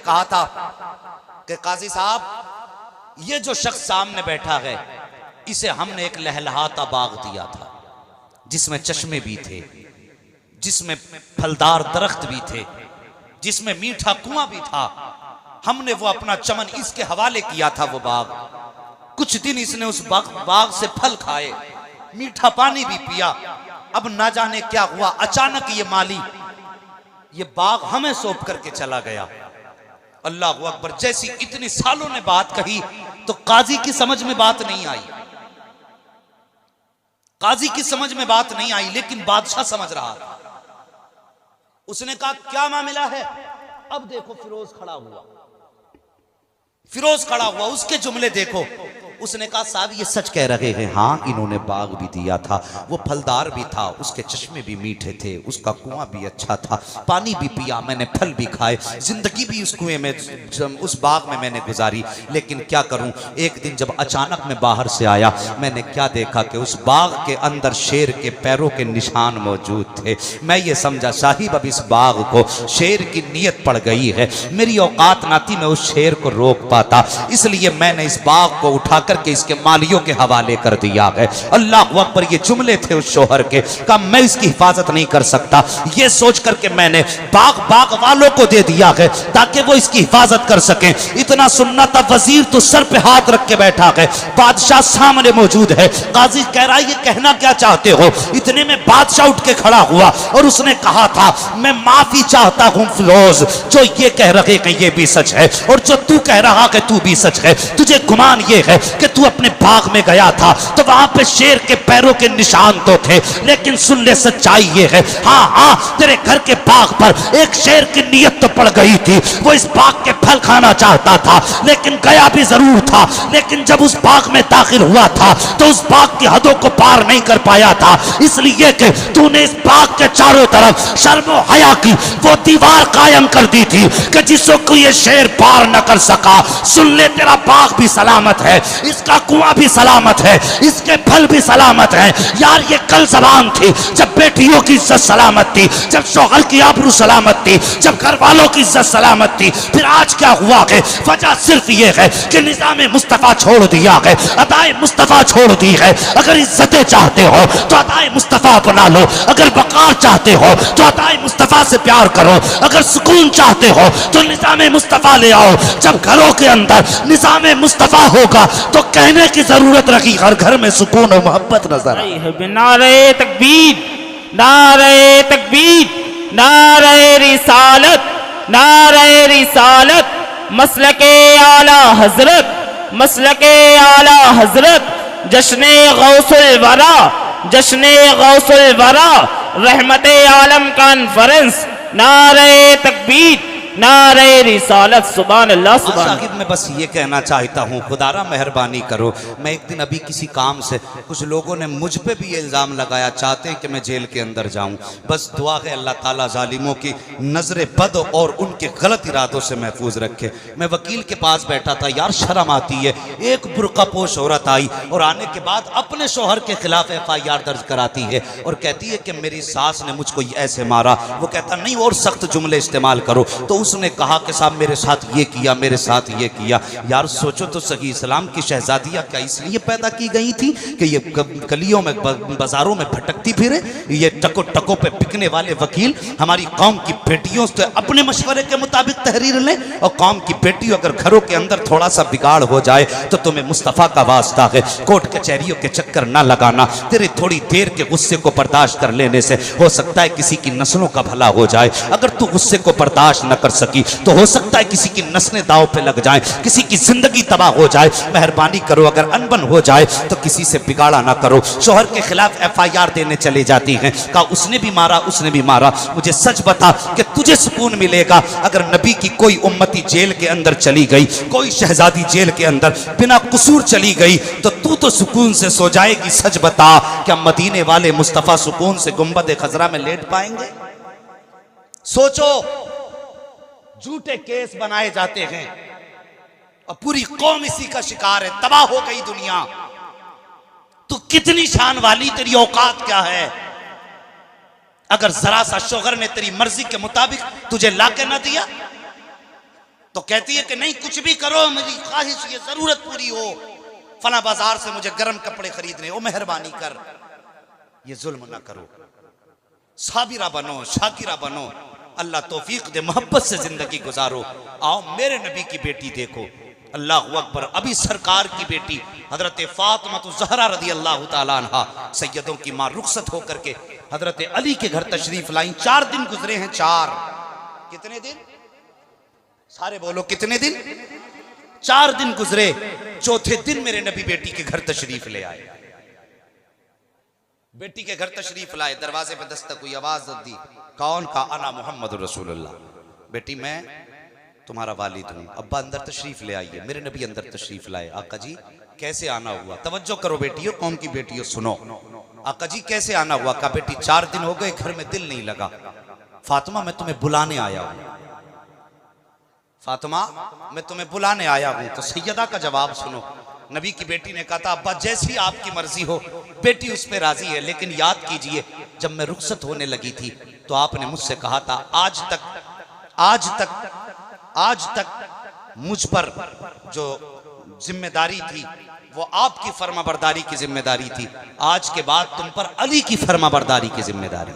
कहा था कि काजी साहब, ये जो शख्स सामने बैठा है इसे हमने एक लहलहाता बाग दिया था जिसमें चश्मे भी थे, जिसमें फलदार दरख्त भी थे, जिसमें मीठा कुआं भी था। हमने वो अपना चमन इसके हवाले किया था। वो बाग, कुछ दिन इसने उस बाग से फल खाए, मीठा पानी भी पिया। अब ना जाने क्या हुआ, अचानक ये माली ये बाग हमें सौंप करके चला गया। अल्लाह अकबर। जैसी इतनी सालों ने बात कही तो काजी की समझ में बात नहीं आई, काजी की समझ में बात नहीं आई, लेकिन बादशाह समझ रहा था। उसने कहा क्या मामला है? अब देखो फिरोज खड़ा हुआ, फिरोज खड़ा हुआ, उसके जुमले देखो। उसने कहा साहब ये सच कह रहे हैं, हाँ इन्होंने बाग भी दिया था, वो फलदार भी था, उसके चश्मे भी मीठे थे, उसका कुआं भी अच्छा था, पानी भी पिया मैंने, फल भी खाए, जिंदगी भी उस कुएं में, उस बाग में मैंने गुजारी। लेकिन क्या करूं, एक दिन जब अचानक मैं बाहर से आया, मैंने क्या देखा कि उस बाग के अंदर शेर के पैरों के निशान मौजूद थे। मैं ये समझा साहिब अब इस बाग को शेर की नीयत पड़ गई है, मेरी औकात ना थी मैं उस शेर को रोक पाता, इसलिए मैंने इस बाग को उठा करके इसके मालियों के हवाले कर दिया है। अल्लाह अकबर। ये जुमले थे उस शोहर के, कहा मैं इसकी हिफाजत नहीं कर सकता, ये सोच करके मैंने बाग वालों को दे दिया है ताकि वो इसकी हिफाजत कर सकें। इतना सुनना था, वजीर तो सर पे हाथ रख के बैठा है, बादशाह सामने मौजूद है। काजी कह रहा है ये कहना क्या चाहते हो? इतने में बादशाह उठ के खड़ा हुआ और उसने कहा था मैं माफी चाहता हूं फिरोज, जो ये कह रहे कि ये भी सच है और जो तू कह रहा कि तू भी सच है। तुझे गुमान ये है कि तू अपने बाग में गया था तो वहां पे शेर के पैरों के निशान तो थे, लेकिन सुन ले सच्चाई ये है, हाँ हाँ तेरे घर के बाग पर एक शेर की नीयत तो पड़ गई थी, वो इस बाग के फल खाना चाहता था, लेकिन गया भी जरूर था, लेकिन जब उस बाग में दाखिल हुआ था तो उस बाग की हदों को पार नहीं कर पाया था, इसलिए कि तूने इस बाग के चारों तरफ शर्म हया की वो दीवार कायम कर दी थी कि जिसको ये शेर पार न कर सका। सुन ले तेरा बाग भी सलामत है, इसका कुआं भी सलामत है, इसके फल भी सलामत है। यार ये कल जबान थी जब बेटियों की इज्जत सलामत थी, जब शौहर की आबरू सलामत थी, जब घर वालों की इज्जत सलामत थी, फिर आज क्या हुआ है? वजह सिर्फ ये है कि निजाम मुस्तफा छोड़ दिया है, अताए मुस्तफा छोड़ दी है। अगर इज्जतें चाहते हो तो अताए मुस्तफा अपना लो, अगर वकार चाहते हो तो अताए मुस्तफा से प्यार करो, अगर सुकून चाहते हो तो निजाम मुस्तफा ले आओ। जब घरों के अंदर निजाम मुस्तफा होगा तो कहने की जरूरत रखी हर घर में सुकून और मोहब्बत नजर आए। नारे तकबीर, नारे तकबीर, नारे रिसालत, नारे रिसालत, मसलके आला हजरत, मसलके आला हजरत, जश्ने गौसुल वरा, जश्ने गौसुल वरा, रहमते आलम कॉन्फ्रेंस, नारे तकबीर, नारे रिसालत। सुभान अल्लाह, सुभान साहिब मैं बस ये कहना चाहता हूँ, खुदारा मेहरबानी करो। मैं एक दिन अभी किसी काम से, कुछ लोगों ने मुझ पे भी ये इल्ज़ाम लगाया, चाहते हैं कि मैं जेल के अंदर जाऊँ। बस दुआ है अल्लाह ताला जालिमों की नजर बद और उनके गलत इरादों से महफूज रखे। मैं वकील के पास बैठा था, यार शर्म आती है, एक बुर्कापोश औरत आई और आने के बाद अपने शोहर के खिलाफ FIR दर्ज कराती है और कहती है कि मेरी सास ने मुझको ऐसे मारा। वो कहता नहीं और सख्त जुमले इस्तेमाल करो। तो उसने कहा कि साहब मेरे साथ ये किया, मेरे साथ ये किया। यार सोचो तो सही, इस्लाम की शहजादियाँ क्या इसलिए पैदा की गई थी कि ये गलियों में बाजारों में भटकती फिरे? ये टको टको पे बिकने वाले वकील हमारी कौम की बेटियों से अपने मशवरे के मुताबिक तहरीर लें, और कौम की बेटी अगर घरों के अंदर थोड़ा सा बिगाड़ हो जाए तो तुम्हें मुस्तफ़ा का वास्ता है, कोर्ट कचहरियों के चक्कर ना लगाना। तेरे थोड़ी देर के गुस्से को बर्दाश्त कर लेने से हो सकता है किसी की नस्लों का भला हो जाए। अगर तू गुस्से को बर्दाश्त न कर सकी तो हो सकता है किसी की नस्लें दांव पे लग जाएं, किसी की जिंदगी तबाह हो जाए। मेहरबानी करो, अगर अनबन हो जाए तो किसी से बिगाड़ा ना करो। शोहर के खिलाफ FIR देने चले जाती हैं, कहा उसने भी मारा, उसने भी मारा। मुझे सच बता कि तुझे सुकून मिलेगा अगर नबी की कोई उम्मती जेल के अंदर चली गई, कोई शहजादी जेल के अंदर बिना कसूर चली गई, तो तू तो सुकून से सो जाएगी। सच बता, क्या मदीने वाले मुस्तफा सुकून से गुंबद खजरा में लेट पाएंगे? सोचो, झूठे केस बनाए जाते हैं और पूरी कौम इसी का शिकार है, तबाह हो गई दुनिया। तू कितनी शान वाली, तेरी औकात क्या है? अगर जरा सा शोहर ने तेरी मर्जी के मुताबिक तुझे लाके ना दिया, तो कहती है कि नहीं कुछ भी करो, मेरी ख्वाहिश ये जरूरत पूरी हो, फला बाजार से मुझे गर्म कपड़े खरीदने, ओ मेहरबानी कर, ये जुल्म ना करो, साबिरा बनो, शाकिरा बनो, अल्लाह तौफीक दे, मोहब्बत से जिंदगी गुजारो। आओ मेरे नबी की बेटी देखो, अल्लाह अकबर। अभी सरकार की बेटी हजरत फातिमा ज़हरा रदी अल्लाह ताला अन्हा, सैयदों की मां, रुखसत होकर के हजरत अली के घर तशरीफ लाई। 4 दिन गुजरे हैं, 4 कितने दिन, सारे बोलो कितने दिन, 4 दिन गुजरे। चौथे दिन मेरे नबी बेटी के घर तशरीफ ले आए, बेटी के घर तशरीफ लाए, दरवाजे पे दस्तक हुई, आवाज दी, कौन? का अना मोहम्मद रसूलुल्लाह, बेटी मैं तुम्हारा वालिद हूं, अब्बा अंदर तशरीफ ले आइए। मेरे नबी अंदर तशरीफ लाए। आका जी कैसे आना हुआ? तवज्जो करो बेटियों, कौम की बेटियों सुनो। आका जी कैसे आना हुआ? का बेटी 4 दिन हो गए घर में दिल नहीं लगा, फातिमा मैं तुम्हें बुलाने आया हूं, फातिमा मैं तुम्हें बुलाने आया हूं। तो सैयदा का जवाब सुनो, नबी की बेटी ने कहा था अब्बा जैसी आपकी मर्जी हो। बेटी उस पर राजी है, लेकिन याद कीजिए जब मैं रुखसत होने लगी थी तो आपने मुझसे कहा था आज तक मुझ पर जो जिम्मेदारी थी वो आपकी फर्माबरदारी की जिम्मेदारी थी, आज के बाद तुम पर अली की फर्माबरदारी की जिम्मेदारी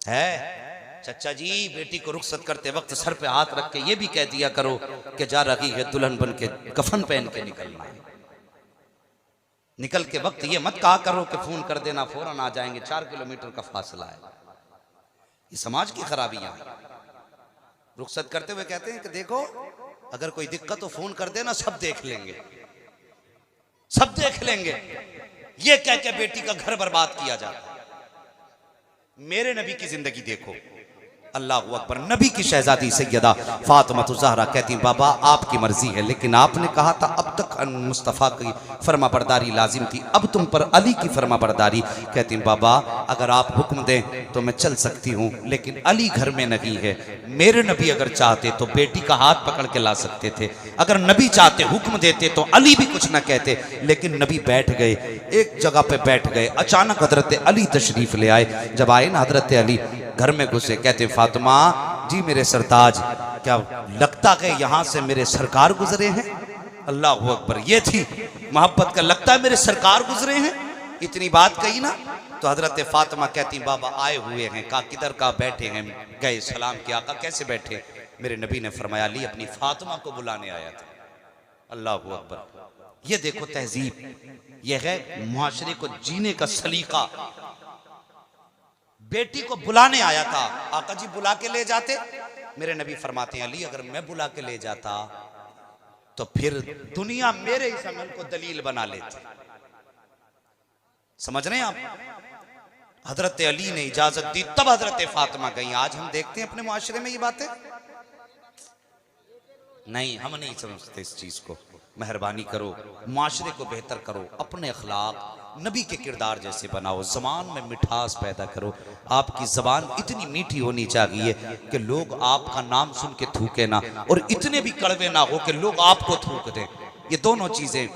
है। चचा जी बेटी को रुखसत करते वक्त सर पे हाथ रख के ये भी कह दिया करो कि जा रही है दुल्हन बन के, कफन पहन के निकलना है। निकल के वक्त ये मत कहा करो कि फोन कर देना फौरन आ जाएंगे, 4 किलोमीटर का फासला है। ये समाज की खराबियां हैं। रुखसत करते हुए कहते हैं कि देखो अगर कोई दिक्कत हो फोन कर देना, सब देख लेंगे, सब देख लेंगे। ये कह के बेटी का घर बर्बाद किया जाता। मेरे नबी की जिंदगी देखो, अल्लाह अकबर। नबी की शहजादी सैयदा फातिमा ज़हरा कहती बाबा आपकी मर्जी है, लेकिन आपने कहा था अब तक मुस्तफ़ा की फर्माबरदारी लाजिम थी, अब तुम पर अली की फर्माबरदारी। कहती बाबा अगर आप हुक्म दें तो मैं चल सकती हूँ, लेकिन अली घर में नहीं है। मेरे नबी अगर चाहते तो बेटी का हाथ पकड़ के ला सकते थे, अगर नबी चाहते हुक्म देते तो अली भी कुछ ना कहते, लेकिन नबी बैठ गए, एक जगह पे बैठ गए। अचानक हजरत अली तशरीफ ले आए। जब आए ना हजरत अली घर में घुसे, कहते फातिमा जी मेरे सरताज, क्या लगता है यहाँ से मेरे सरकार गुजरे हैं? अल्लाह अकबर। ये थी मोहब्बत का, लगता है मेरे सरकार गुजरे हैं। इतनी बात कही ना तो हजरत फातिमा कहती बाबा आए हुए हैं। कहा किधर का? बैठे हैं। गए सलाम किया। आका कैसे बैठे? मेरे नबी ने फरमाया अली अपनी फातिमा को बुलाने आया था। अल्लाह अकबर। ये देखो तहजीब, यह है मुआशरे को जीने का सलीका। बेटी को बुलाने आया था, आका जी बुला के ले जाते। मेरे नबी फरमाते हैं अली अगर मैं बुला के ले जाता तो फिर दुनिया मेरे इस अमल को दलील बना लेती। समझ रहे हैं आप? हजरत अली ने इजाजत दी तब हजरत फातिमा गई। आज हम देखते हैं अपने मुआशरे में ये बातें नहीं, हम नहीं समझते इस चीज को। मेहरबानी करो, मुआशरे को बेहतर करो, अपने अखलाक नबी के किरदार जैसे बनाओ, ज़बान में मिठास पैदा करो। आपकी ज़बान इतनी मीठी होनी चाहिए कि लोग आपका नाम सुन के थूके ना, और इतने भी कड़वे ना हो कि लोग आपको थूक दें। ये दोनों चीज़ें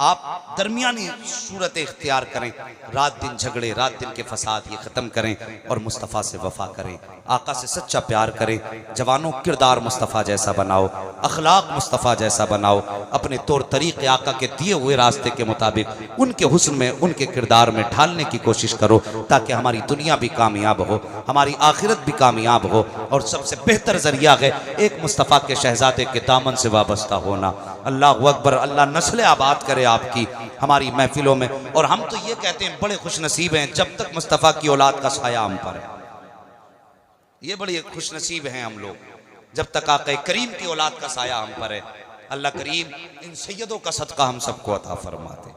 आप दरमियानी सूरत इख्तियार करें। रात दिन झगड़े, रात दिन के फसाद ये ख़त्म करें और मुस्तफ़ा से वफ़ा करें, आका से सच्चा प्यार करें। जवानों किरदार मुस्तफ़ा जैसा बनाओ, अखलाक मुस्तफ़ा जैसा बनाओ, अपने तौर तरीक़े आका के दिए हुए रास्ते के मुताबिक उनके हुस्न में, उनके किरदार में ढालने की कोशिश करो, ताकि हमारी दुनिया भी कामयाब हो, हमारी आखिरत भी कामयाब हो। और सबसे बेहतर ज़रिया है एक मुस्तफ़ा के शहज़ादे के दामन से वाबस्ता होना। अल्लाह अकबर। अल्लाह नस्ल आबाद करे आपकी हमारी महफिलों में। और हम तो ये कहते हैं बड़े खुश नसीब हैं जब तक मुस्तफ़ा की औलाद का साया हम पर है। ये बड़े खुश नसीब हैं हम लोग जब तक आका करीम की औलाद का साया हम पर है। अल्लाह करीम इन सैयदों का सदका हम सबको अता फरमाते।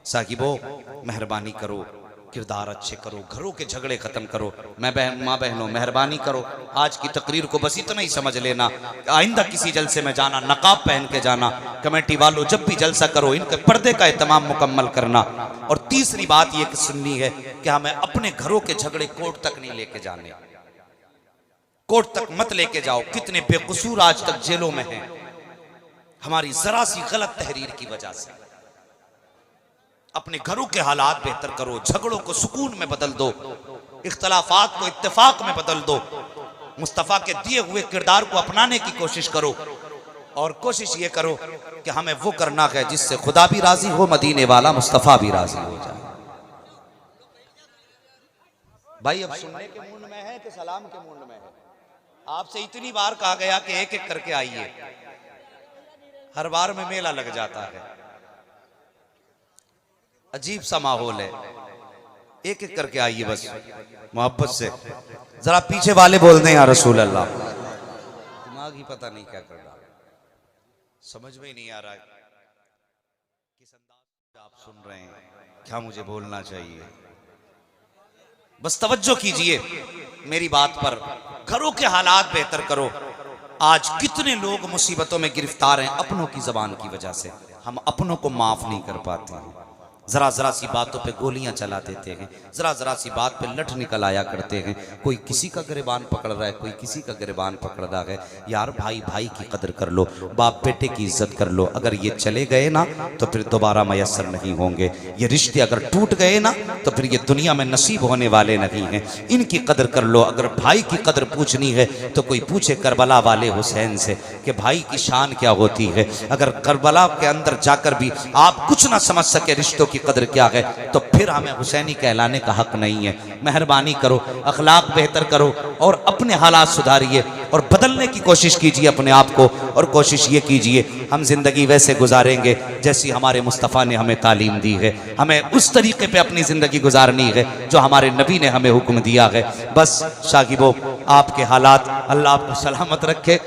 साहिबो मेहरबानी करो, किरदार अच्छे करो, घरों के झगड़े खत्म करो। माँ बहनों मेहरबानी करो, आज की तकरीर को बस इतना ही समझ लेना। आइंदा किसी जलसे में जाना नकाब पहन के जाना। कमेटी वालों जब भी जलसा करो इनके पर्दे का एहतमाम मुकम्मल करना। और तीसरी बात ये सुननी है कि हमें अपने घरों के झगड़े कोर्ट तक नहीं लेके जाने। कोर्ट तक मत लेके जाओ। कितने बेकसूर आज तक जेलों में हैं हमारी जरा सी गलत तहरीर की वजह से। अपने घरों के हालात बेहतर करो, झगड़ों को सुकून में बदल दो, इख्तलाफात को इत्तेफाक में बदल दो। मुस्तफ़ा के दिए हुए किरदार को अपनाने की कोशिश करो और कोशिश ये करो कि हमें वो करना है जिससे खुदा भी राजी हो, मदीने वाला मुस्तफ़ा भी राजी हो जाए। भाई अब सुनने के मूड में है कि सलाम के मूड में है? आपसे इतनी बार कहा गया कि एक एक करके आइए, हर बार में मेला लग जाता है, अजीब सा माहौल है। एक एक करके आइए बस मोहब्बत से। जरा पीछे वाले बोल दें या रसूल अल्लाह। दिमाग ही पता नहीं क्या कर रहा, समझ में ही नहीं आ रहा है किस अंदाज आप सुन रहे हैं, क्या मुझे बोलना चाहिए। बस तवज्जो कीजिए मेरी बात पर, घरों के हालात बेहतर करो। आज कितने लोग मुसीबतों में गिरफ्तार हैं अपनों की जबान की वजह से। हम अपनों को माफ नहीं कर पाते हैं, जरा जरा सी बातों पे गोलियां चला देते हैं, जरा जरा सी बात पे लठ निकल आया करते हैं। कोई किसी का गिरबान पकड़ रहा है, कोई किसी का गिरबान पकड़ रहा है। यार भाई भाई की कदर कर लो, बाप बेटे की इज्जत कर लो। अगर ये चले गए ना तो फिर दोबारा मैसर नहीं होंगे। ये रिश्ते अगर टूट गए ना तो फिर ये दुनिया में नसीब होने वाले नहीं हैं। इनकी कदर कर लो। अगर भाई की कदर पूछनी है तो कोई पूछे करबला वाले हुसैन से कि भाई की शान क्या होती है। अगर करबला के अंदर जाकर भी आप कुछ ना समझ सके रिश्तों की कदर क्या है तो फिर हमें हुसैनी कहलाने का हक नहीं है। मेहरबानी करो, अखलाक बेहतर करो और अपने हालात सुधारिए और बदलने की कोशिश कीजिए अपने आप को। और कोशिश ये कीजिए हम जिंदगी वैसे गुजारेंगे जैसी हमारे मुस्तफ़ा ने हमें तालीम दी है। हमें उस तरीके पे अपनी जिंदगी गुजारनी है जो हमारे नबी ने हमें हुक्म दिया है। बस शागिबो, आपके हालात अल्लाह आपको सलामत रखे।